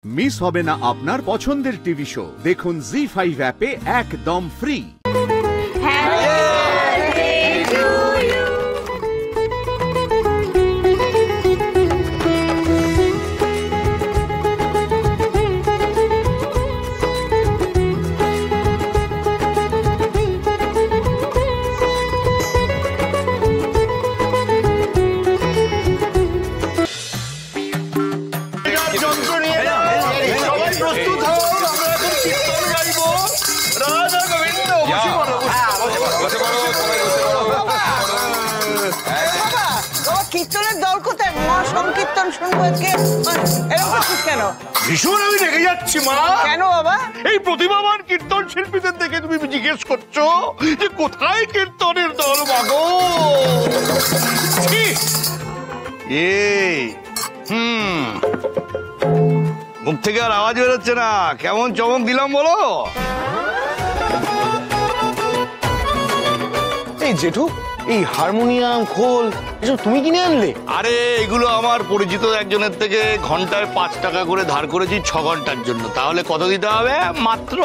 Miss হবে না আপনার পছন্দের টিভি শো। দেখুন জি5 অ্যাপে একদম ফ্রি। কীর্তনের দল কোথায়? মা সংকীর্তন শুনবো কেন? ভীষণ আমি রেগে যাচ্ছি মা। কেন বাবা? এই প্রতিভাবান কীর্তন শিল্পীদের দেখে তুমি জিজ্ঞেস করছো যে কোথায় কীর্তনের দল মাগো? মুখ থেকে আর আওয়াজ বেরোচ্ছে না, কেমন চমক দিলাম বলো? এই জেঠু, এই হারমোনিয়াম খোল এসব তুমি কিনে আনলে? আরে এগুলো আমার পরিচিত একজনের থেকে ঘন্টায় 5 টাকা করে ধার করেছি 6 ঘন্টার জন্য। তাহলে কত দিতে হবে? মাত্র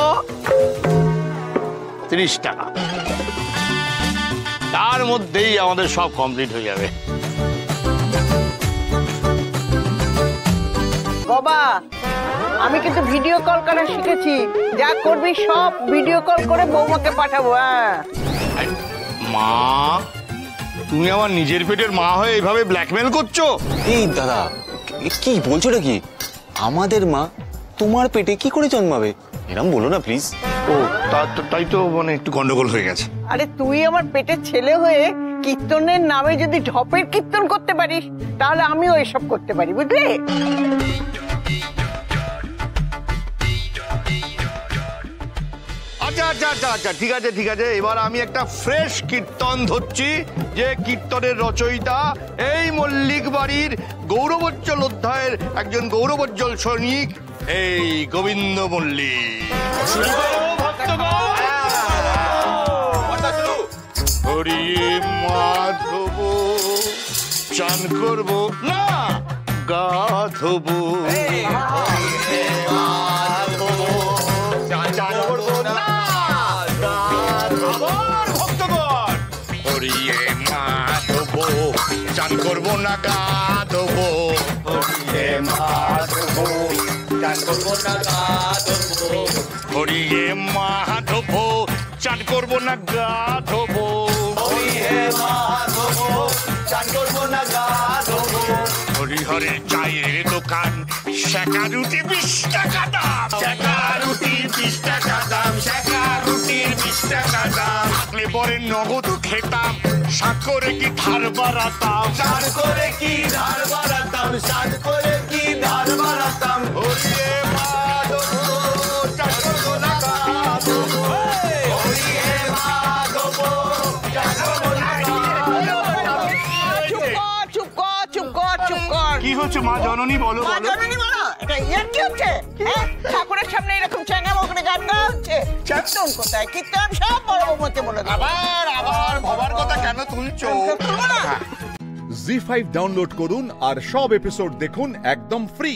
30 টাকা। তার মধ্যেই আমাদের সব কমপ্লিট হয়ে যাবে। বাবা, আমি কিন্তু ভিডিও কল করা শিখেছি। যা করবি সব ভিডিও কল করে বৌমাকে পাঠাবো। মা, তুমি আমার নিজের পেটের মা হয়ে এইভাবে ব্ল্যাকমেল করছো? এই দাদা, কি বলছো নাকি? আমাদের মা তোমার পেটে কি করে জন্মাবে? এরকম বলো না প্লিজ। ও তাই তো, মানে একটু গন্ডগোল হয়ে গেছে। আরে তুই আমার পেটের ছেলে হয়ে কীর্তনের নামে যদি ঢপের কীর্তন করতে পারিস, তাহলে আমিও এসব করতে পারি, বুঝলি? আচ্ছা, ঠিক আছে। এবার আমি একটা ফ্রেশ কীর্তন ধরছি, যে কীর্তনের রচয়িতা এই মল্লিক বাড়ির গৌরবোজ্জ্বল অধ্যায়ের একজন গৌরবোজ্জ্বল সৈনিক, এই গোবিন্দ মল্লিক। হরিয়ে মাধব চান করব না গাধব, চান করবো না গা দেবো, হরিয়ে মাধব চান করবো না গা দেবো, হরিহরের চায়ের দোকান, শেখা রুটি 20 টাকা দাম, শেখা রুটি 20 টাকা দাম, শেখা রুটির 20 টাকা দাম। থাকলে পরে নগদ খেতাম, সাত করে কি ধার বাড়াতাম, সাত করে কি ধার বাড়াতাম, সাত করে কি ধার বাড়াতাম। হরিয়ে মাধব চান করবো না গা দেবো, হরিয়ে মাধব চান করবো না গা দেবো। চুপ কর। কি হচ্ছে মা জননী? বলো। এটা ইয়ার কি হচ্ছে? ঠাকুরের সামনে এরকম চ্যানেল ওখানে গান গাওয়া হচ্ছে। কীর্তন কোথায়? কীর্তন সব বড় বৌমাকে বলে দাও। আবার ভবার কথা কেন তুলছো? জি5 ডাউনলোড করুন আর সব এপিসোড দেখুন একদম ফ্রি।